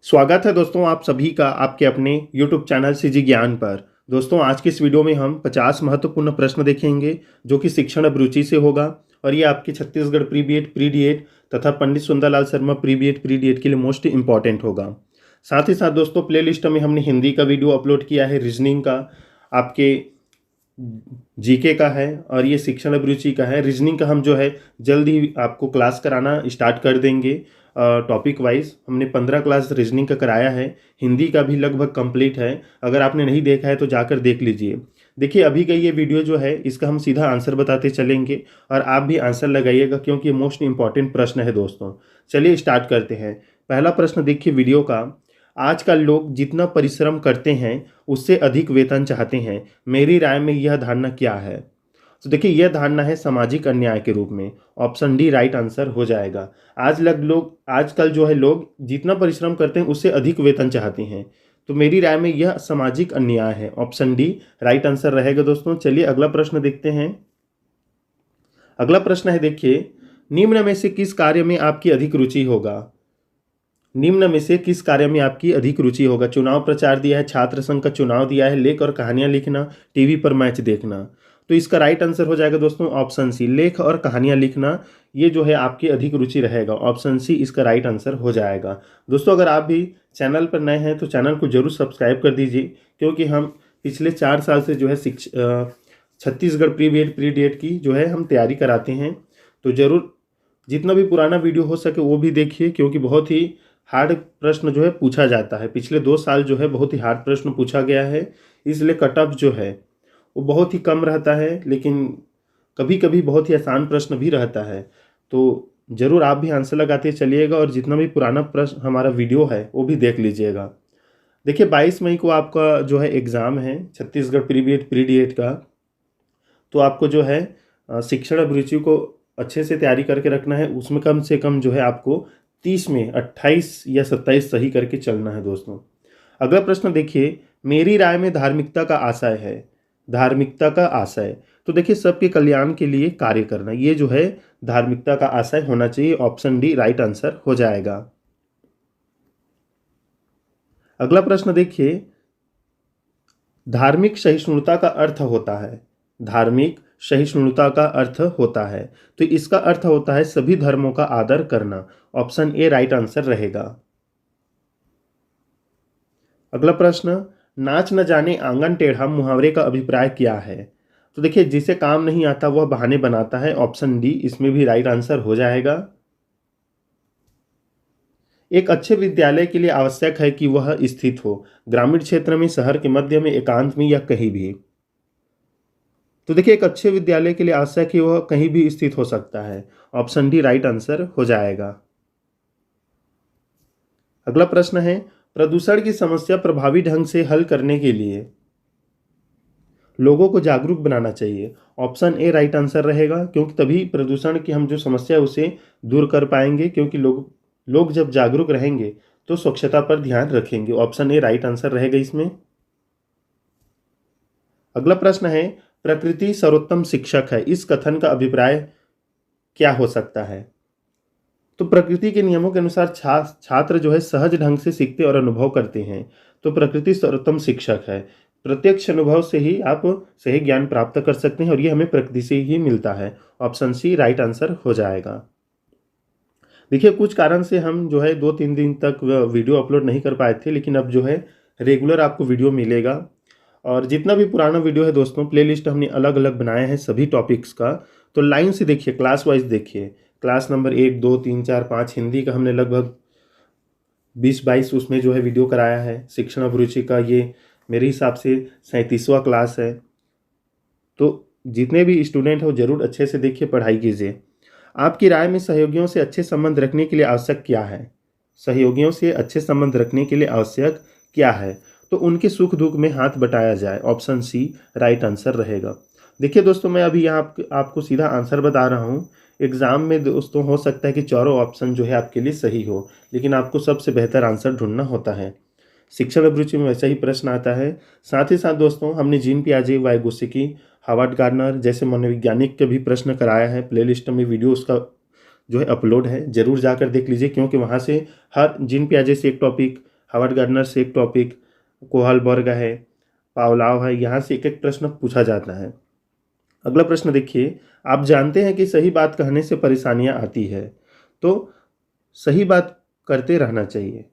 स्वागत है दोस्तों आप सभी का आपके अपने YouTube चैनल सीजी ज्ञान पर। दोस्तों आज की इस वीडियो में हम 50 महत्वपूर्ण प्रश्न देखेंगे जो कि शिक्षण अभिरुचि से होगा और ये आपके Chhattisgarh pre BEd pre DEd तथा Pandit Sundarlal Sharma pre BEd pre DEd के लिए मोस्ट इंपॉर्टेंट होगा। साथ ही साथ दोस्तों प्लेलिस्ट में हमने हिंदी का वीडियो अपलोड किया है, रीजनिंग का, आपके जीके का है और ये शिक्षण अभिरुचि का है। रीजनिंग का हम जो है जल्द ही आपको क्लास कराना स्टार्ट कर देंगे। टॉपिक वाइज हमने 15 क्लास रीजनिंग का कराया है, हिंदी का भी लगभग कंप्लीट है। अगर आपने नहीं देखा है तो जाकर देख लीजिए। देखिए अभी का ये वीडियो जो है इसका हम सीधा आंसर बताते चलेंगे और आप भी आंसर लगाइएगा क्योंकि ये मोस्ट इंपॉर्टेंट प्रश्न है दोस्तों। चलिए स्टार्ट करते हैं। पहला प्रश्न देखिए वीडियो का। आजकल लोग जितना परिश्रम करते हैं उससे अधिक वेतन चाहते हैं, मेरी राय में यह धारणा क्या है? तो देखिए यह धारणा है सामाजिक अन्याय के रूप में। ऑप्शन डी राइट आंसर हो जाएगा। आजकल जो है लोग जितना परिश्रम करते हैं उससे अधिक वेतन चाहते हैं, तो मेरी राय में यह सामाजिक अन्याय है। ऑप्शन डी राइट आंसर रहेगा दोस्तों। चलिए अगला प्रश्न देखते हैं। अगला प्रश्न है देखिए, निम्न में से किस कार्य में आपकी अधिक रुचि होगा? निम्न में से किस कार्य में आपकी अधिक रुचि होगा? चुनाव प्रचार दिया है, छात्र संघ का चुनाव दिया है, लेख और कहानियां लिखना, टीवी पर मैच देखना। तो इसका राइट आंसर हो जाएगा दोस्तों ऑप्शन सी, लेख और कहानियां लिखना। ये जो है आपकी अधिक रुचि रहेगा। ऑप्शन सी इसका राइट आंसर हो जाएगा। दोस्तों अगर आप भी चैनल पर नए हैं तो चैनल को जरूर सब्सक्राइब कर दीजिए क्योंकि हम पिछले 4 साल से जो है Chhattisgarh pre BEd pre DEd की जो है हम तैयारी कराते हैं। तो ज़रूर जितना भी पुराना वीडियो हो सके वो भी देखिए क्योंकि बहुत ही हार्ड प्रश्न जो है पूछा जाता है। पिछले 2 साल जो है बहुत ही हार्ड प्रश्न पूछा गया है, इसलिए कट ऑफ जो है वो बहुत ही कम रहता है, लेकिन कभी कभी बहुत ही आसान प्रश्न भी रहता है। तो ज़रूर आप भी आंसर लगाते चलिएगा और जितना भी पुराना प्रश्न हमारा वीडियो है वो भी देख लीजिएगा। देखिए 22 मई को आपका जो है एग्ज़ाम है Chhattisgarh pre BEd pre DEd का। तो आपको जो है शिक्षण अभिरुचि को अच्छे से तैयारी करके रखना है। उसमें कम से कम जो है आपको 30 में 28 या 27 सही करके चलना है दोस्तों। अगला प्रश्न देखिए, मेरी राय में धार्मिकता का आशय है। धार्मिकता का आशय, तो देखिए सबके कल्याण के लिए कार्य करना, ये जो है धार्मिकता का आशय होना चाहिए। ऑप्शन डी राइट आंसर हो जाएगा। अगला प्रश्न देखिए, धार्मिक सहिष्णुता का अर्थ होता है। धार्मिक सहिष्णुता का अर्थ होता है, तो इसका अर्थ होता है सभी धर्मों का आदर करना। ऑप्शन ए राइट आंसर रहेगा। अगला प्रश्न, नाच न जाने आंगन टेढ़ा मुहावरे का अभिप्राय क्या है? तो देखिए जिसे काम नहीं आता वह बहाने बनाता है। ऑप्शन डी इसमें भी राइट आंसर हो जाएगा। एक अच्छे विद्यालय के लिए आवश्यक है कि वह स्थित हो ग्रामीण क्षेत्र में, शहर के मध्य में, एकांत में या कहीं भी। तो देखिए एक अच्छे विद्यालय के लिए आवश्यक है वह कहीं भी स्थित हो सकता है। ऑप्शन डी राइट आंसर हो जाएगा। अगला प्रश्न है, प्रदूषण की समस्या प्रभावी ढंग से हल करने के लिए लोगों को जागरूक बनाना चाहिए। ऑप्शन ए राइट आंसर रहेगा क्योंकि तभी प्रदूषण की हम जो समस्या है उसे दूर कर पाएंगे, क्योंकि लोग जब जागरूक रहेंगे तो स्वच्छता पर ध्यान रखेंगे। ऑप्शन ए राइट आंसर रहेगा इसमें। अगला प्रश्न है, प्रकृति सर्वोत्तम शिक्षक है, इस कथन का अभिप्राय क्या हो सकता है? तो प्रकृति के नियमों के अनुसार छात्र जो है सहज ढंग से सीखते और अनुभव करते हैं, तो प्रकृति सर्वोत्तम शिक्षक है। प्रत्यक्ष अनुभव से ही आप सही ज्ञान प्राप्त कर सकते हैं और ये हमें प्रकृति से ही मिलता है। ऑप्शन सी राइट आंसर हो जाएगा। देखिए कुछ कारण से हम जो है 2-3 दिन तक वीडियो अपलोड नहीं कर पाए थे, लेकिन अब जो है रेगुलर आपको वीडियो मिलेगा। और जितना भी पुराना वीडियो है दोस्तों प्लेलिस्ट हमने अलग अलग बनाए हैं सभी टॉपिक्स का। तो लाइन से देखिए, क्लास वाइज देखिए, क्लास नंबर 1, 2, 3, 4, 5 हिंदी का हमने लगभग 20-22 उसमें जो है वीडियो कराया है। शिक्षण अभिरुचि का ये मेरे हिसाब से 37वां क्लास है। तो जितने भी स्टूडेंट हो जरूर अच्छे से देखिए, पढ़ाई कीजिए। आपकी राय में सहयोगियों से अच्छे संबंध रखने के लिए आवश्यक क्या है? सहयोगियों से अच्छे संबंध रखने के लिए आवश्यक क्या है? तो उनके सुख दुख में हाथ बटाया जाए। ऑप्शन सी राइट आंसर रहेगा। देखिए दोस्तों मैं अभी यहाँ आपको सीधा आंसर बता रहा हूँ। एग्जाम में दोस्तों हो सकता है कि चारों ऑप्शन जो है आपके लिए सही हो, लेकिन आपको सबसे बेहतर आंसर ढूंढना होता है। शिक्षण अभिरुचि में वैसा ही प्रश्न आता है। साथ ही साथ दोस्तों हमने जीन पियाजे, वाइगोत्स्की, हार्वर्ड गार्डनर जैसे मनोवैज्ञानिक के भी प्रश्न कराया है। प्लेलिस्ट में वीडियो उसका जो है अपलोड है, जरूर जाकर देख लीजिए क्योंकि वहाँ से हर जीन पियाजे से एक टॉपिक, हावर्ड गार्डनर से एक टॉपिक, कोहलबर्ग है, पावलाव है, यहाँ से एक एक प्रश्न पूछा जाता है। अगला प्रश्न देखिए, आप जानते हैं कि सही बात कहने से परेशानियां आती है, तो सही बात करते रहना चाहिए।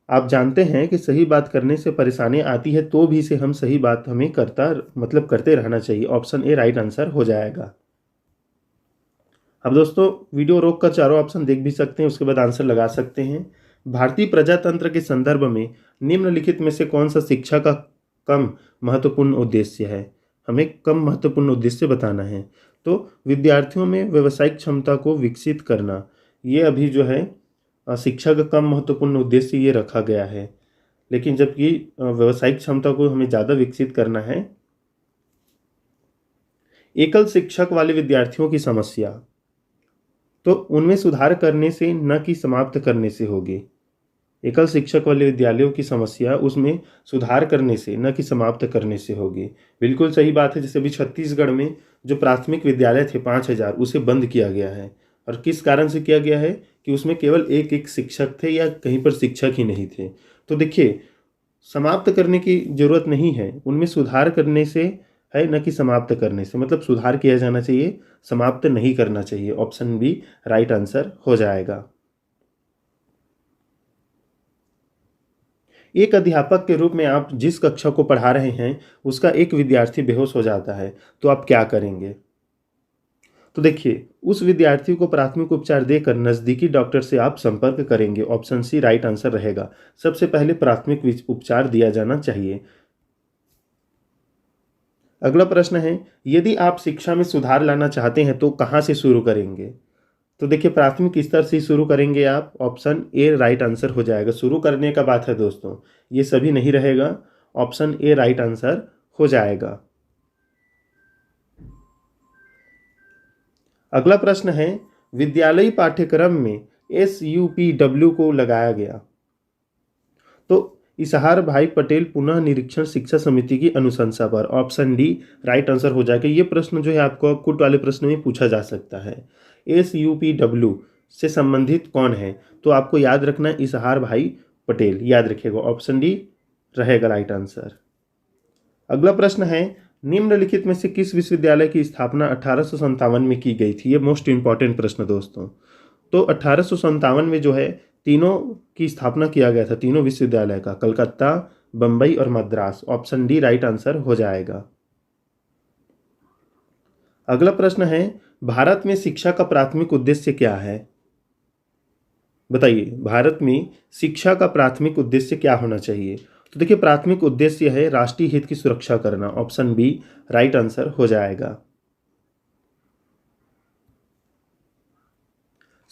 आप जानते हैं कि सही बात करने से परेशानियां आती है, तो भी से हम सही बात हमें करते रहना चाहिए। ऑप्शन ए राइट आंसर हो जाएगा। अब दोस्तों वीडियो रोक कर चारों ऑप्शन देख भी सकते हैं, उसके बाद आंसर लगा सकते हैं। भारतीय प्रजातंत्र के संदर्भ में निम्नलिखित में से कौन सा शिक्षा का कम महत्वपूर्ण उद्देश्य है? हमें कम महत्वपूर्ण उद्देश्य बताना है। तो विद्यार्थियों में व्यावसायिक क्षमता को विकसित करना, ये अभी जो है शिक्षा का कम महत्वपूर्ण उद्देश्य ये रखा गया है, लेकिन जबकि व्यावसायिक क्षमता को हमें ज़्यादा विकसित करना है। एकल शिक्षक वाले विद्यार्थियों की समस्या, तो उनमें सुधार करने से न कि समाप्त करने से होगी। एकल शिक्षक वाले विद्यालयों की समस्या उसमें सुधार करने से न कि समाप्त करने से होगी। बिल्कुल सही बात है। जैसे अभी छत्तीसगढ़ में जो प्राथमिक विद्यालय थे 5000, उसे बंद किया गया है। और किस कारण से किया गया है? कि उसमें केवल एक एक शिक्षक थे या कहीं पर शिक्षक ही नहीं थे। तो देखिए, समाप्त करने की जरूरत नहीं है, उनमें सुधार करने से है, न कि समाप्त करने से। मतलब सुधार किया जाना चाहिए, समाप्त नहीं करना चाहिए। ऑप्शन बी राइट आंसर हो जाएगा। एक अध्यापक के रूप में आप जिस कक्षा को पढ़ा रहे हैं उसका एक विद्यार्थी बेहोश हो जाता है, तो आप क्या करेंगे? तो देखिए, उस विद्यार्थी को प्राथमिक उपचार देकर नज़दीकी डॉक्टर से आप संपर्क करेंगे। ऑप्शन सी राइट आंसर रहेगा। सबसे पहले प्राथमिक उपचार दिया जाना चाहिए। अगला प्रश्न है, यदि आप शिक्षा में सुधार लाना चाहते हैं तो कहाँ से शुरू करेंगे? तो देखिए, प्राथमिक स्तर से शुरू करेंगे आप। ऑप्शन ए राइट आंसर हो जाएगा। शुरू करने का बात है दोस्तों, ये सभी नहीं रहेगा। ऑप्शन ए राइट आंसर हो जाएगा। अगला प्रश्न है, विद्यालयी पाठ्यक्रम में SUPW को लगाया गया, तो इसहार भाई पटेल पुनः निरीक्षण शिक्षा समिति की अनुशंसा पर। ऑप्शन डी राइट आंसर हो जाएगा। ये प्रश्न जो है आपको कुट वाले प्रश्न में पूछा जा सकता है। SUPW से संबंधित कौन है? तो आपको याद रखना है इसहार भाई पटेल, याद रखिएगा। ऑप्शन डी रहेगा राइट आंसर। अगला प्रश्न है, निम्नलिखित में से किस विश्वविद्यालय की स्थापना 1857 में की गई थी? ये मोस्ट इंपॉर्टेंट प्रश्न दोस्तों। तो 1857 में जो है तीनों की स्थापना किया गया था, तीनों विश्वविद्यालय का, कलकत्ता, बंबई और Madras. Option D right answer हो जाएगा। अगला प्रश्न है, भारत में शिक्षा का प्राथमिक उद्देश्य क्या है? बताइए, भारत में शिक्षा का प्राथमिक उद्देश्य क्या होना चाहिए? तो देखिए, प्राथमिक उद्देश्य है राष्ट्रीय हित की सुरक्षा करना। ऑप्शन बी राइट आंसर हो जाएगा।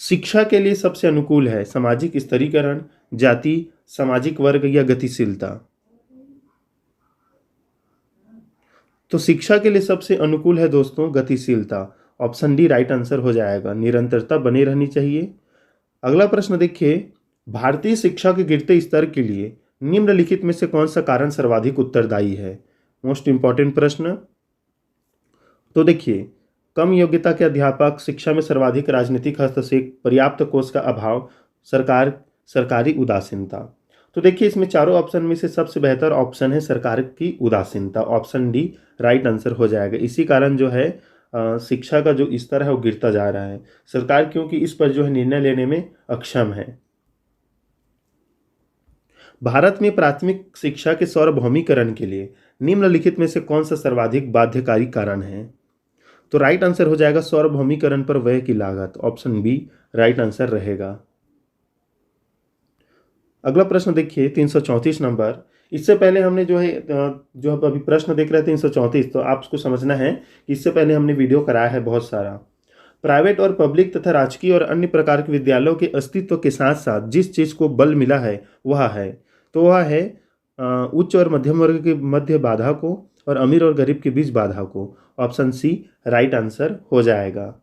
शिक्षा के लिए सबसे अनुकूल है सामाजिक स्तरीकरण, जाति, सामाजिक वर्ग या गतिशीलता? तो शिक्षा के लिए सबसे अनुकूल है दोस्तों गतिशीलता। ऑप्शन डी राइट आंसर हो जाएगा। निरंतरता बनी रहनी चाहिए। अगला प्रश्न देखिए, भारतीय शिक्षा के गिरते स्तर के लिए निम्नलिखित में से कौन सा कारण सर्वाधिक उत्तरदायी है? मोस्ट इंपॉर्टेंट प्रश्न। तो देखिए, कम योग्यता के अध्यापक, शिक्षा में सर्वाधिक राजनीतिक हस्तक्षेप, पर्याप्त कोष का अभाव, सरकारी उदासीनता। तो देखिए, इसमें चारों ऑप्शन में से सबसे बेहतर ऑप्शन है सरकार की उदासीनता। ऑप्शन डी राइट आंसर हो जाएगा। इसी कारण जो है शिक्षा का जो स्तर है वो गिरता जा रहा है। सरकार क्योंकि इस पर जो है निर्णय लेने में अक्षम है। भारत में प्राथमिक शिक्षा के सार्वभौमिकरण के लिए निम्नलिखित में से कौन सा सर्वाधिक बाध्यकारी कारण है? तो राइट आंसर हो जाएगा सार्वभौमिकरण पर व्यय की लागत। ऑप्शन बी राइट आंसर रहेगा। अगला प्रश्न देखिए 334 नंबर। इससे पहले हमने जो है जो आप अभी प्रश्न देख रहे थे 334, तो आपको समझना है कि इससे पहले हमने वीडियो कराया है बहुत सारा। प्राइवेट और पब्लिक तथा राजकीय और अन्य प्रकार के विद्यालयों के अस्तित्व के साथ साथ जिस चीज़ को बल मिला है वह है, तो वह है उच्च और मध्यम वर्ग के मध्य बाधा को और अमीर और गरीब के बीच बाधा को। ऑप्शन सी राइट आंसर हो जाएगा।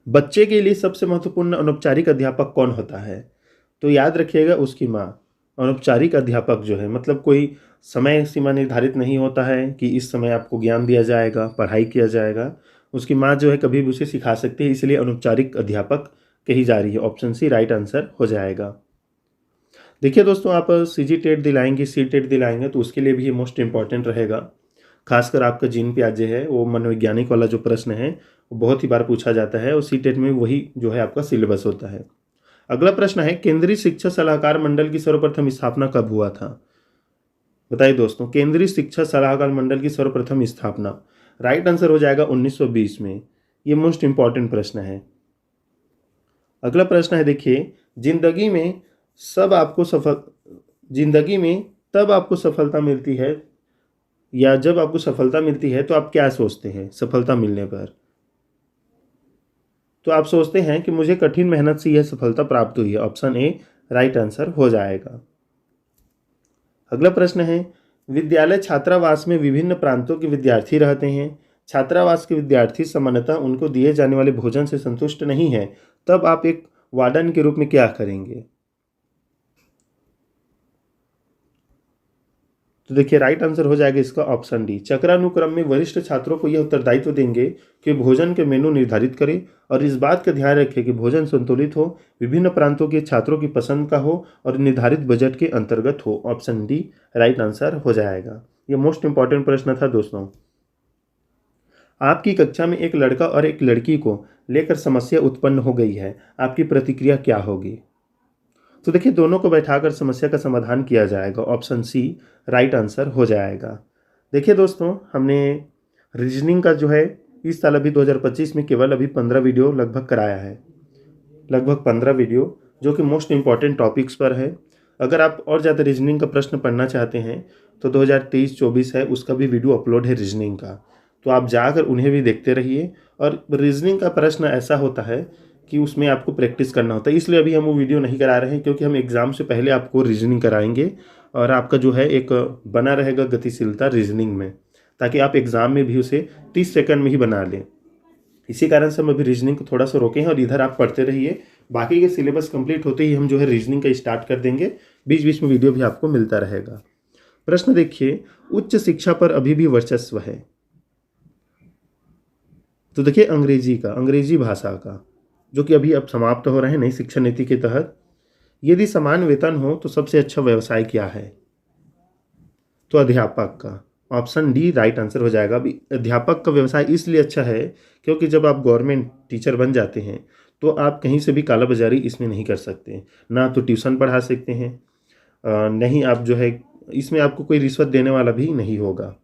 बच्चे के लिए सबसे महत्वपूर्ण अनौपचारिक अध्यापक कौन होता है? तो याद रखिएगा उसकी माँ। अनौपचारिक अध्यापक जो है मतलब कोई समय सीमा निर्धारित नहीं होता है कि इस समय आपको ज्ञान दिया जाएगा, पढ़ाई किया जाएगा। उसकी माँ जो है कभी भी उसे सिखा सकती है, इसलिए अनौपचारिक अध्यापक कही जा रही है। ऑप्शन सी राइट आंसर हो जाएगा। देखिए दोस्तों, आप सीजी टेट दिलाएंगे, सी टेट दिलाएंगे तो उसके लिए भी ये मोस्ट इंपॉर्टेंट रहेगा। खासकर आपका जीन प्याजे है, वो मनोवैज्ञानिक वाला जो प्रश्न है वो बहुत ही बार पूछा जाता है और सी टेट में वही जो है आपका सिलेबस होता है। अगला प्रश्न है, केंद्रीय शिक्षा सलाहकार मंडल की सर्वप्रथम स्थापना कब हुआ था? बताइए दोस्तों, केंद्रीय शिक्षा सलाहकार मंडल की सर्वप्रथम स्थापना, राइट आंसर हो जाएगा 1920 में। ये मोस्ट इंपॉर्टेंट प्रश्न है। अगला प्रश्न है, देखिए, जिंदगी में तब आपको सफलता मिलती है या जब आपको सफलता मिलती है तो आप क्या सोचते हैं सफलता मिलने पर? तो आप सोचते हैं कि मुझे कठिन मेहनत से यह सफलता प्राप्त हुई है। ऑप्शन ए राइट आंसर हो जाएगा। अगला प्रश्न है, विद्यालय छात्रावास में विभिन्न प्रांतों के विद्यार्थी रहते हैं। छात्रावास के विद्यार्थी सामान्यतः उनको दिए जाने वाले भोजन से संतुष्ट नहीं है, तब आप एक वार्डन के रूप में क्या करेंगे? तो देखिए, राइट आंसर हो जाएगा इसका ऑप्शन डी। चक्रानुक्रम में वरिष्ठ छात्रों को यह उत्तरदायित्व देंगे कि भोजन के मेनू निर्धारित करें और इस बात का ध्यान रखें कि भोजन संतुलित हो, विभिन्न प्रांतों के छात्रों की पसंद का हो और निर्धारित बजट के अंतर्गत हो। ऑप्शन डी राइट आंसर हो जाएगा। ये मोस्ट इंपॉर्टेंट प्रश्न था दोस्तों। आपकी कक्षा में एक लड़का और एक लड़की को लेकर समस्या उत्पन्न हो गई है, आपकी प्रतिक्रिया क्या होगी? तो देखिए, दोनों को बैठाकर समस्या का समाधान किया जाएगा। ऑप्शन सी राइट आंसर हो जाएगा। देखिए दोस्तों, हमने रीजनिंग का जो है इस साल अभी 2025 में केवल अभी 15 वीडियो लगभग कराया है, लगभग 15 वीडियो, जो कि मोस्ट इंपॉर्टेंट टॉपिक्स पर है। अगर आप और ज़्यादा रीजनिंग का प्रश्न पढ़ना चाहते हैं तो 2023-24 है, उसका भी वीडियो अपलोड है रीजनिंग का, तो आप जाकर उन्हें भी देखते रहिए। और रीजनिंग का प्रश्न ऐसा होता है कि उसमें आपको प्रैक्टिस करना होता है, इसलिए अभी हम वो वीडियो नहीं करा रहे हैं, क्योंकि हम एग्ज़ाम से पहले आपको रीजनिंग कराएंगे और आपका जो है एक बना रहेगा गतिशीलता रीजनिंग में, ताकि आप एग्ज़ाम में भी उसे 30 सेकंड में ही बना लें। इसी कारण से हम अभी रीजनिंग को थोड़ा सा रोके हैं और इधर आप पढ़ते रहिए। बाकी के सिलेबस कंप्लीट होते ही हम जो है रीजनिंग का स्टार्ट कर देंगे, बीच बीच में वीडियो भी आपको मिलता रहेगा। प्रश्न देखिए, उच्च शिक्षा पर अभी भी वर्चस्व है? तो देखिए, अंग्रेजी भाषा का, जो कि अभी अब समाप्त हो रहे हैं नई शिक्षा नीति के तहत। यदि समान वेतन हो तो सबसे अच्छा व्यवसाय क्या है? तो अध्यापक का। ऑप्शन डी राइट आंसर हो जाएगा। अभी अध्यापक का व्यवसाय इसलिए अच्छा है क्योंकि जब आप गवर्नमेंट टीचर बन जाते हैं तो आप कहीं से भी कालाबाजारी इसमें नहीं कर सकते, ना तो ट्यूशन पढ़ा सकते हैं, नहीं आप जो है इसमें आपको कोई रिश्वत देने वाला भी नहीं होगा।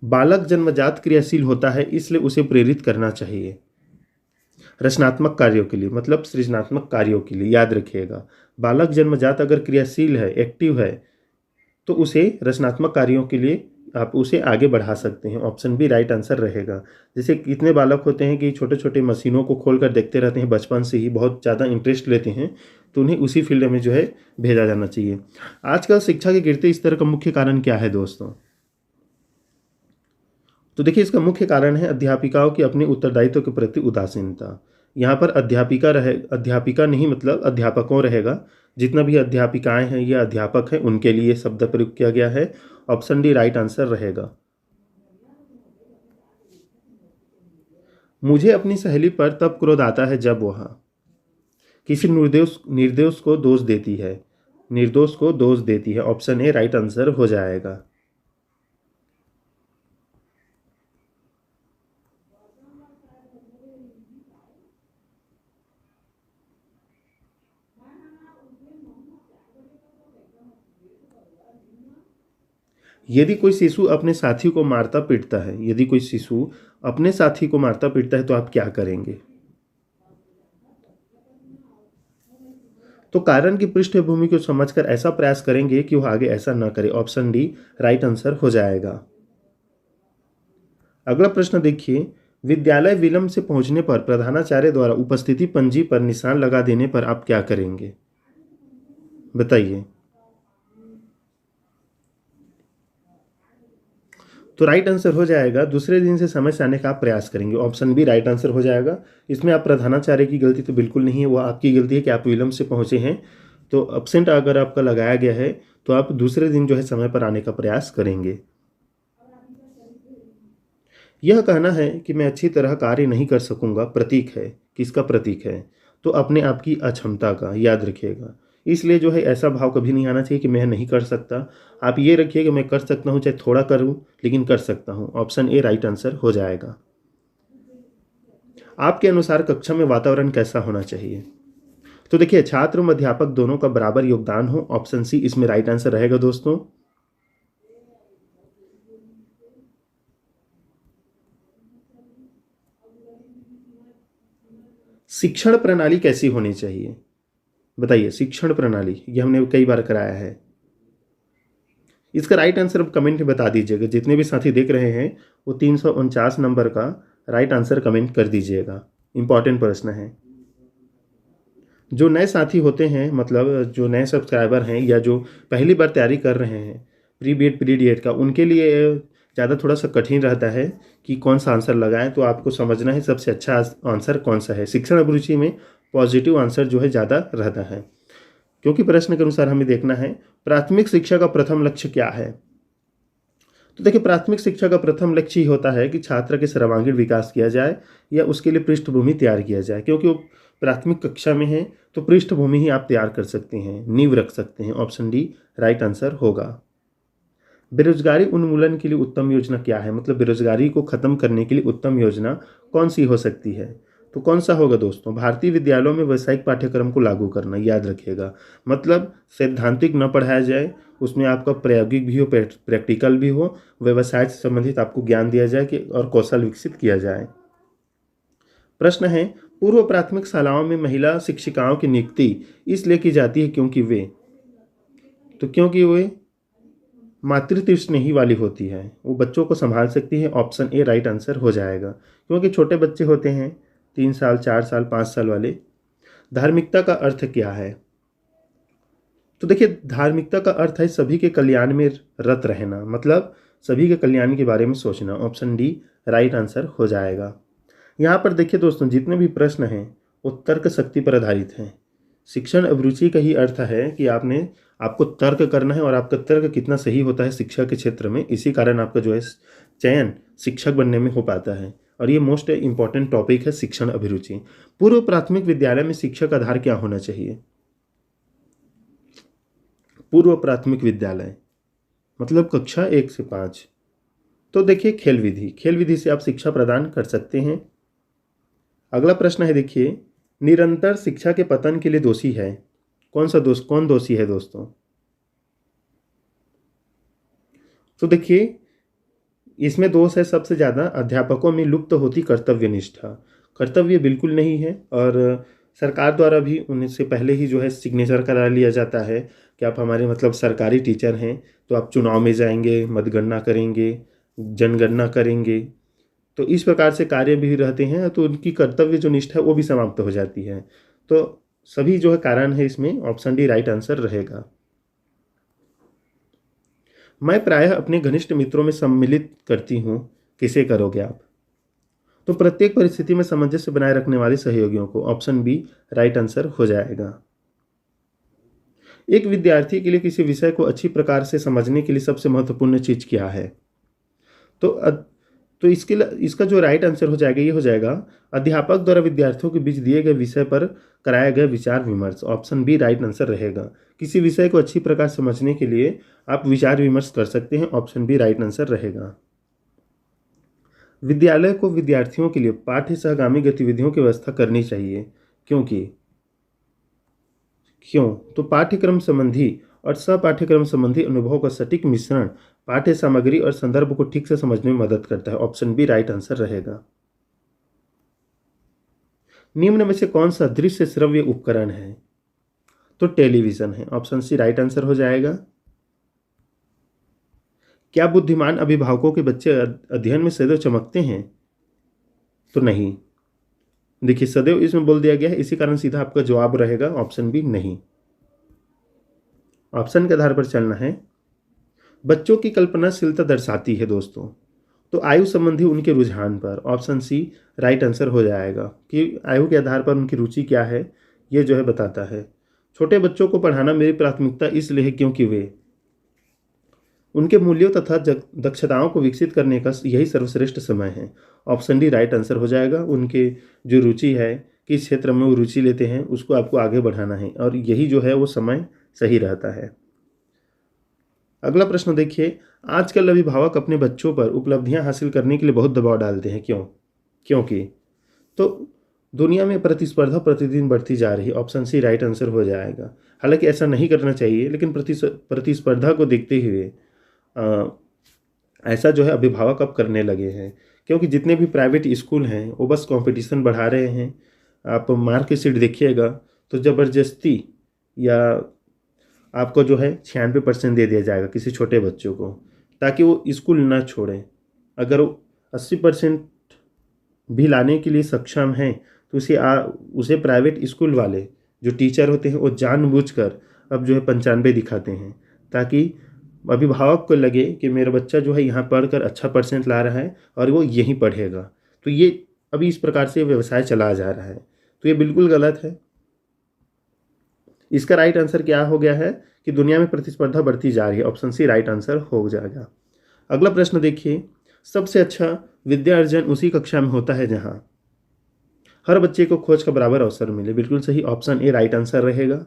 बालक जन्मजात क्रियाशील होता है, इसलिए उसे प्रेरित करना चाहिए रचनात्मक कार्यों के लिए, मतलब सृजनात्मक कार्यों के लिए। याद रखिएगा, बालक जन्मजात अगर क्रियाशील है, एक्टिव है, तो उसे रचनात्मक कार्यों के लिए आप उसे आगे बढ़ा सकते हैं। ऑप्शन बी राइट आंसर रहेगा। जैसे कितने बालक होते हैं कि छोटे छोटे मशीनों को खोलकर देखते रहते हैं, बचपन से ही बहुत ज़्यादा इंटरेस्ट लेते हैं, तो उन्हें उसी फील्ड में जो है भेजा जाना चाहिए। आजकल शिक्षा के गिरते स्तर का मुख्य कारण क्या है दोस्तों? तो देखिए, इसका मुख्य कारण है अध्यापिकाओं की अपने उत्तरदायित्व के प्रति उदासीनता। यहाँ पर अध्यापिका नहीं मतलब अध्यापकों रहेगा। जितना भी अध्यापिकाएं हैं या अध्यापक हैं उनके लिए शब्द प्रयोग किया गया है। ऑप्शन डी राइट आंसर रहेगा। मुझे अपनी सहेली पर तब क्रोध आता है जब वह किसी निर्दोष को दोष देती है, निर्दोष को दोष देती है। ऑप्शन ए राइट आंसर हो जाएगा। यदि कोई शिशु अपने साथी को मारता पीटता है, यदि कोई शिशु अपने साथी को मारता पीटता है तो आप क्या करेंगे? तो कारण की पृष्ठभूमि को समझकर ऐसा प्रयास करेंगे कि वह आगे ऐसा न करे। ऑप्शन डी राइट आंसर हो जाएगा। अगला प्रश्न देखिए, विद्यालय विलंब से पहुंचने पर प्रधानाचार्य द्वारा उपस्थिति पंजी पर निशान लगा देने पर आप क्या करेंगे? बताइए। तो राइट आंसर हो जाएगा, दूसरे दिन से समय से आने का आप प्रयास करेंगे। ऑप्शन बी राइट आंसर हो जाएगा। इसमें आप प्रधानाचार्य की गलती तो बिल्कुल नहीं है, वो आपकी गलती है कि आप विलंब से पहुंचे हैं। तो अब्सेंट अगर आपका लगाया गया है तो आप दूसरे दिन जो है समय पर आने का प्रयास करेंगे। यह कहना है कि मैं अच्छी तरह कार्य नहीं कर सकूंगा प्रतीक है। किसका प्रतीक है? तो अपने आप की अक्षमता का, याद रखिएगा। इसलिए जो है ऐसा भाव कभी नहीं आना चाहिए कि मैं नहीं कर सकता। आप ये रखिए कि मैं कर सकता हूँ, चाहे थोड़ा करूँ लेकिन कर सकता हूँ। ऑप्शन ए राइट आंसर हो जाएगा। आपके अनुसार कक्षा में वातावरण कैसा होना चाहिए? तो देखिए, छात्र एवं अध्यापक दोनों का बराबर योगदान हो। ऑप्शन सी इसमें राइट आंसर रहेगा दोस्तों। शिक्षण प्रणाली कैसी होनी चाहिए? बताइए, शिक्षण प्रणाली ये हमने कई बार कराया है। इसका राइट आंसर अब कमेंट में बता दीजिएगा। जितने भी साथी देख रहे हैं वो 349 नंबर का राइट आंसर कमेंट कर दीजिएगा। इंपॉर्टेंट प्रश्न है। जो नए साथी होते हैं, मतलब जो नए सब्सक्राइबर हैं या जो पहली बार तैयारी कर रहे हैं प्री बीएड प्री डीएड का, उनके लिए ज़्यादा थोड़ा सा कठिन रहता है कि कौन सा आंसर लगाएं। तो आपको समझना है सबसे अच्छा आंसर कौन सा है। शिक्षण अभिरुचि में पॉजिटिव आंसर जो है ज़्यादा रहता है, क्योंकि प्रश्न के अनुसार हमें देखना है प्राथमिक शिक्षा का प्रथम लक्ष्य क्या है। तो देखिए, प्राथमिक शिक्षा का प्रथम लक्ष्य ही होता है कि छात्र के सर्वांगीण विकास किया जाए या उसके लिए पृष्ठभूमि तैयार किया जाए। क्योंकि वो प्राथमिक कक्षा में है तो पृष्ठभूमि ही आप तैयार कर सकते हैं, नींव रख सकते हैं। ऑप्शन डी राइट आंसर होगा। बेरोजगारी उन्मूलन के लिए उत्तम योजना क्या है? मतलब बेरोजगारी को खत्म करने के लिए उत्तम योजना कौन सी हो सकती है? तो कौन सा होगा दोस्तों? भारतीय विद्यालयों में व्यावसायिक पाठ्यक्रम को लागू करना, याद रखिएगा। मतलब सैद्धांतिक न पढ़ाया जाए, उसमें आपका प्रायोगिक भी हो, प्रैक्टिकल भी हो, व्यवसाय से संबंधित आपको ज्ञान दिया जाए कि और कौशल विकसित किया जाए। प्रश्न है, पूर्व प्राथमिक शालाओं में महिला शिक्षिकाओं की नियुक्ति इसलिए की जाती है क्योंकि वे मातृत्व स्नेही वाली होती है, वो बच्चों को संभाल सकती है। ऑप्शन ए राइट आंसर हो जाएगा। क्योंकि छोटे बच्चे होते हैं 3 साल 4 साल 5 साल वाले। धार्मिकता का अर्थ क्या है? तो देखिए, धार्मिकता का अर्थ है सभी के कल्याण में रत रहना, मतलब सभी के कल्याण के बारे में सोचना। ऑप्शन डी राइट आंसर हो जाएगा। यहाँ पर देखिए दोस्तों, जितने भी प्रश्न हैं वो तर्क शक्ति पर आधारित हैं। शिक्षण अभिरुचि का ही अर्थ है कि आपको तर्क करना है और आपका तर्क कितना सही होता है शिक्षा के क्षेत्र में, इसी कारण आपका जो है चयन शिक्षक बनने में हो पाता है। और ये मोस्ट इंपॉर्टेंट टॉपिक है शिक्षण अभिरुचि। पूर्व प्राथमिक विद्यालय में शिक्षक आधार क्या होना चाहिए? पूर्व प्राथमिक विद्यालय मतलब कक्षा 1 से 5। तो देखिए, खेल विधि से आप शिक्षा प्रदान कर सकते हैं। अगला प्रश्न है, देखिए, निरंतर शिक्षा के पतन के लिए दोषी है। कौन दोषी है दोस्तों? तो देखिए, इसमें दोष है सबसे ज़्यादा अध्यापकों में लुप्त होती कर्तव्य निष्ठा। कर्तव्य बिल्कुल नहीं है और सरकार द्वारा भी उनसे पहले ही जो है सिग्नेचर करा लिया जाता है कि आप हमारे मतलब सरकारी टीचर हैं, तो आप चुनाव में जाएंगे, मतगणना करेंगे, जनगणना करेंगे। तो इस प्रकार से कार्य भी रहते हैं, तो उनकी कर्तव्य जो निष्ठा है वो भी समाप्त हो जाती है। तो सभी जो है कारण है इसमें, ऑप्शन डी राइट आंसर रहेगा। मैं प्रायः अपने घनिष्ठ मित्रों में सम्मिलित करती हूँ, किसे करोगे आप? तो प्रत्येक परिस्थिति में सामंजस्य बनाए रखने वाले सहयोगियों को। ऑप्शन बी राइट आंसर हो जाएगा। एक विद्यार्थी के लिए किसी विषय को अच्छी प्रकार से समझने के लिए सबसे महत्वपूर्ण चीज क्या है? तो इसका जो राइट आंसर हो जाएगा, ये हो जाएगा अध्यापक द्वारा विद्यार्थियों के बीच दिए गए विषय पर कराया गया विचार विमर्श। ऑप्शन बी राइट आंसर रहेगा। किसी विषय को अच्छी प्रकार समझने के लिए आप विचार विमर्श कर सकते हैं। ऑप्शन बी राइट आंसर रहेगा। विद्यालय को विद्यार्थियों के लिए पाठ्य सहगामी गतिविधियों की व्यवस्था करनी चाहिए। क्यों? तो पाठ्यक्रम संबंधी और सपाठ्यक्रम संबंधी अनुभवों का सटीक मिश्रण पाठ्य सामग्री और संदर्भ को ठीक से समझने में मदद करता है। ऑप्शन बी राइट आंसर रहेगा। निम्न में से कौन सा दृश्य श्रव्य उपकरण है? तो टेलीविजन है। ऑप्शन सी राइट आंसर हो जाएगा। क्या बुद्धिमान अभिभावकों के बच्चे अध्ययन में सदैव चमकते हैं? तो नहीं। देखिए, सदैव इसमें बोल दिया गया है, इसी कारण सीधा आपका जवाब रहेगा ऑप्शन बी नहीं। ऑप्शन के आधार पर चलना है। बच्चों की कल्पनाशीलता दर्शाती है दोस्तों, तो आयु संबंधी उनके रुझान पर। ऑप्शन सी राइट आंसर हो जाएगा कि आयु के आधार पर उनकी रुचि क्या है, ये जो है बताता है। छोटे बच्चों को पढ़ाना मेरी प्राथमिकता इसलिए है क्योंकि वे उनके मूल्यों तथा दक्षताओं को विकसित करने का यही सर्वश्रेष्ठ समय है। ऑप्शन डी राइट आंसर हो जाएगा। उनके जो रुचि है, किस क्षेत्र में वो रुचि लेते हैं, उसको आपको आगे बढ़ाना है और यही जो है वो समय सही रहता है। अगला प्रश्न देखिए, आजकल अभिभावक अपने बच्चों पर उपलब्धियां हासिल करने के लिए बहुत दबाव डालते हैं, क्यों? क्योंकि तो दुनिया में प्रतिस्पर्धा प्रतिदिन बढ़ती जा रही है। ऑप्शन सी राइट आंसर हो जाएगा। हालांकि ऐसा नहीं करना चाहिए, लेकिन प्रतिस्पर्धा को देखते हुए अ, ऐसा जो है अभिभावक अब करने लगे हैं, क्योंकि जितने भी प्राइवेट स्कूल हैं वो बस कंपटीशन बढ़ा रहे हैं। आप मार्कशीट देखिएगा तो ज़बरदस्ती या आपको जो है 96% दे दिया जाएगा किसी छोटे बच्चों को, ताकि वो स्कूल ना छोड़ें। अगर वो 80% भी लाने के लिए सक्षम हैं तो उसे प्राइवेट स्कूल वाले जो टीचर होते हैं वो जानबूझकर अब जो है 95 दिखाते हैं, ताकि अभिभावक को लगे कि मेरा बच्चा जो है यहाँ पढ़कर अच्छा परसेंट ला रहा है और वो यहीं पढ़ेगा। तो ये अभी इस प्रकार से व्यवसाय चला जा रहा है, तो ये बिल्कुल गलत है। इसका राइट आंसर क्या हो गया है कि दुनिया में प्रतिस्पर्धा बढ़ती जा रही है। ऑप्शन सी राइट आंसर हो जाएगा। अगला प्रश्न देखिए, सबसे अच्छा विद्या अर्जन उसी कक्षा में होता है जहां हर बच्चे को खोज का बराबर अवसर मिले। बिल्कुल सही, ऑप्शन ए राइट आंसर रहेगा।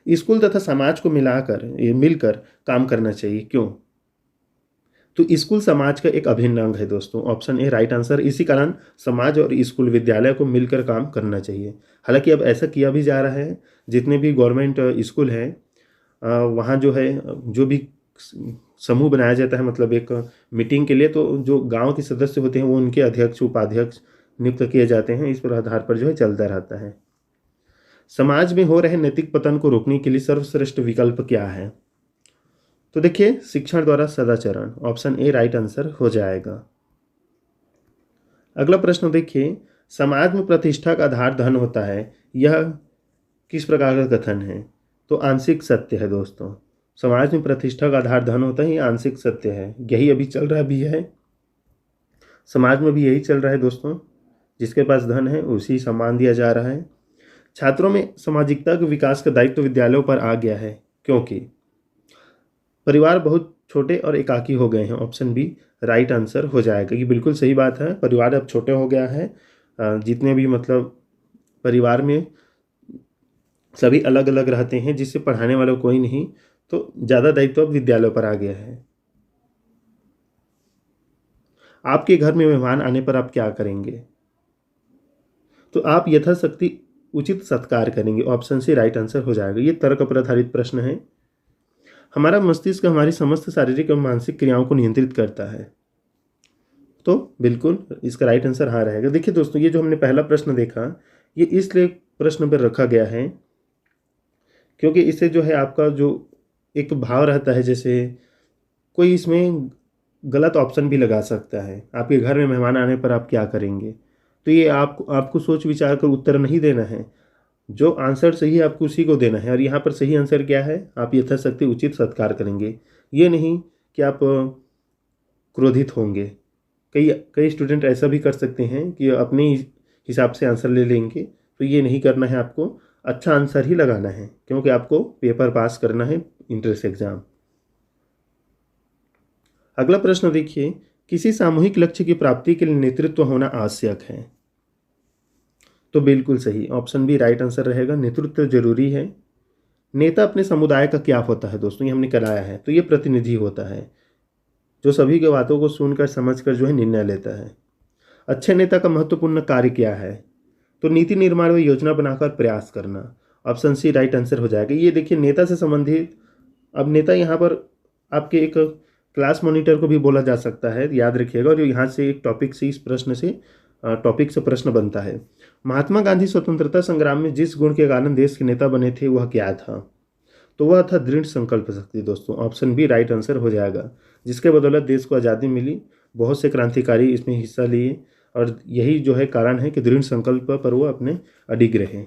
स्कूल तथा समाज को मिलकर काम करना चाहिए, क्यों? तो स्कूल समाज का एक अभिन्न अंग है दोस्तों। Option A right answer. इसी कारण समाज और स्कूल विद्यालय को मिलकर काम करना चाहिए। हालांकि अब ऐसा किया भी जा रहा है, जितने भी गवर्नमेंट स्कूल हैं वहाँ जो है जो भी समूह बनाया जाता है, मतलब एक मीटिंग के लिए, तो जो गांव के सदस्य होते हैं वो उनके अध्यक्ष उपाध्यक्ष नियुक्त किए जाते हैं। इस पर आधार पर जो है चलता रहता है। समाज में हो रहे नैतिक पतन को रोकने के लिए सर्वश्रेष्ठ विकल्प क्या है? तो देखिए, शिक्षण द्वारा सदाचरण। ऑप्शन ए राइट आंसर हो जाएगा। अगला प्रश्न देखिए, समाज में प्रतिष्ठा का आधार धन होता है, यह किस प्रकार का कथन है? तो आंशिक सत्य है दोस्तों। समाज में प्रतिष्ठा का आधार धन होता है, ये आंशिक सत्य है। यही अभी चल रहा भी है, समाज में भी यही चल रहा है दोस्तों। जिसके पास धन है उसी सम्मान दिया जा रहा है। छात्रों में सामाजिकता के विकास का दायित्व विद्यालयों पर आ गया है, क्योंकि परिवार बहुत छोटे और एकाकी हो गए हैं। ऑप्शन बी राइट आंसर हो जाएगा। ये बिल्कुल सही बात है, परिवार अब छोटे हो गया है। जितने भी मतलब परिवार में सभी अलग अलग रहते हैं, जिससे पढ़ाने वाला कोई नहीं, तो ज़्यादा दायित्व अब विद्यालयों पर आ गया है। आपके घर में मेहमान आने पर आप क्या करेंगे? तो आप यथाशक्ति उचित सत्कार करेंगे। ऑप्शन सी राइट आंसर हो जाएगा। ये तर्क पर आधारित प्रश्न है। हमारा मस्तिष्क हमारी समस्त शारीरिक और मानसिक क्रियाओं को नियंत्रित करता है, तो बिल्कुल इसका राइट आंसर हाँ रहेगा। देखिए दोस्तों, ये जो हमने पहला प्रश्न देखा, ये इसलिए प्रश्न पर रखा गया है क्योंकि इससे जो है आपका जो एक भाव रहता है, जैसे कोई इसमें गलत ऑप्शन भी लगा सकता है, आपके घर में मेहमान आने पर आप क्या करेंगे। तो ये आपको सोच विचार कर उत्तर नहीं देना है, जो आंसर सही है आपको उसी को देना है। और यहाँ पर सही आंसर क्या है? आप यथाशक्ति उचित सत्कार करेंगे। ये नहीं कि आप क्रोधित होंगे। कई कई स्टूडेंट ऐसा भी कर सकते हैं कि अपने हिसाब से आंसर ले लेंगे, तो ये नहीं करना है। आपको अच्छा आंसर ही लगाना है, क्योंकि आपको पेपर पास करना है, इंट्रेंस एग्जाम। अगला प्रश्न देखिए, किसी सामूहिक लक्ष्य की प्राप्ति के लिए नेतृत्व होना आवश्यक है। तो बिल्कुल सही, ऑप्शन बी राइट आंसर रहेगा। नेतृत्व जरूरी है। नेता अपने समुदाय का क्या होता है दोस्तों? ये हमने कराया है। तो ये प्रतिनिधि होता है, जो सभी की बातों को सुनकर समझकर जो है निर्णय लेता है। अच्छे नेता का महत्वपूर्ण कार्य क्या है? तो नीति निर्माण व योजना बनाकर प्रयास करना। ऑप्शन सी राइट आंसर हो जाएगा। ये देखिए, नेता से संबंधित, अब नेता यहाँ पर आपके एक क्लास मॉनिटर को भी बोला जा सकता है, याद रखिएगा। और यहाँ से एक टॉपिक से, इस प्रश्न से टॉपिक से प्रश्न बनता है। महात्मा गांधी स्वतंत्रता संग्राम में जिस गुण के कारण देश के नेता बने थे वह क्या था? तो वह था दृढ़ संकल्प शक्ति दोस्तों। ऑप्शन बी राइट आंसर हो जाएगा। जिसके बदौलत देश को आज़ादी मिली, बहुत से क्रांतिकारी इसमें हिस्सा लिए, और यही जो है कारण है कि दृढ़ संकल्प पर वो अपने अडिग रहे।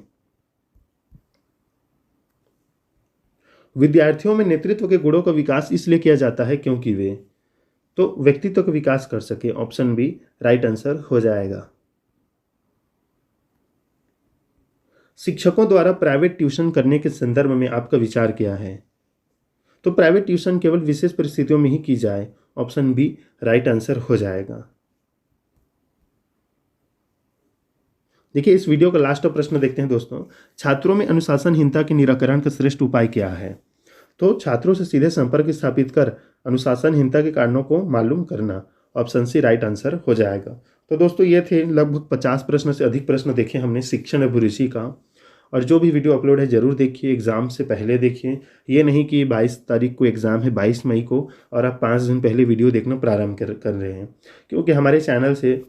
विद्यार्थियों में नेतृत्व के गुणों का विकास इसलिए किया जाता है क्योंकि वे तो व्यक्तित्व का विकास कर सके। ऑप्शन बी राइट आंसर हो जाएगा। शिक्षकों द्वारा प्राइवेट ट्यूशन करने के संदर्भ में आपका विचार क्या है? तो प्राइवेट ट्यूशन केवल विशेष परिस्थितियों में ही की जाए। ऑप्शन बी राइट आंसर हो जाएगा। देखिए इस वीडियो का लास्ट प्रश्न देखते हैं दोस्तों। छात्रों में अनुशासनहीनता के निराकरण का श्रेष्ठ उपाय क्या है? तो छात्रों से सीधे संपर्क स्थापित कर अनुशासनहीनता के कारणों को मालूम करना। ऑप्शन सी राइट आंसर हो जाएगा। तो दोस्तों ये थे लगभग 50 प्रश्न से अधिक प्रश्न देखे हमने शिक्षण अभिरुचि का। और जो भी वीडियो अपलोड है ज़रूर देखिए, एग्ज़ाम से पहले देखिए। ये नहीं कि 22 तारीख को एग्ज़ाम है, 22 मई को, और आप 5 दिन पहले वीडियो देखना प्रारंभ कर रहे हैं। क्योंकि हमारे चैनल से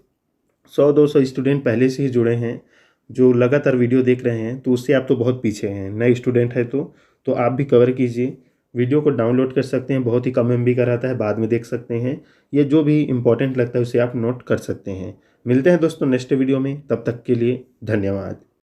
100-200 स्टूडेंट पहले से ही जुड़े हैं जो लगातार वीडियो देख रहे हैं, तो उससे आप तो बहुत पीछे हैं। नए स्टूडेंट है तो आप भी कवर कीजिए। वीडियो को डाउनलोड कर सकते हैं, बहुत ही कम MB का रहता है, बाद में देख सकते हैं। ये जो भी इंपॉर्टेंट लगता है उसे आप नोट कर सकते हैं। मिलते हैं दोस्तों नेक्स्ट वीडियो में, तब तक के लिए धन्यवाद।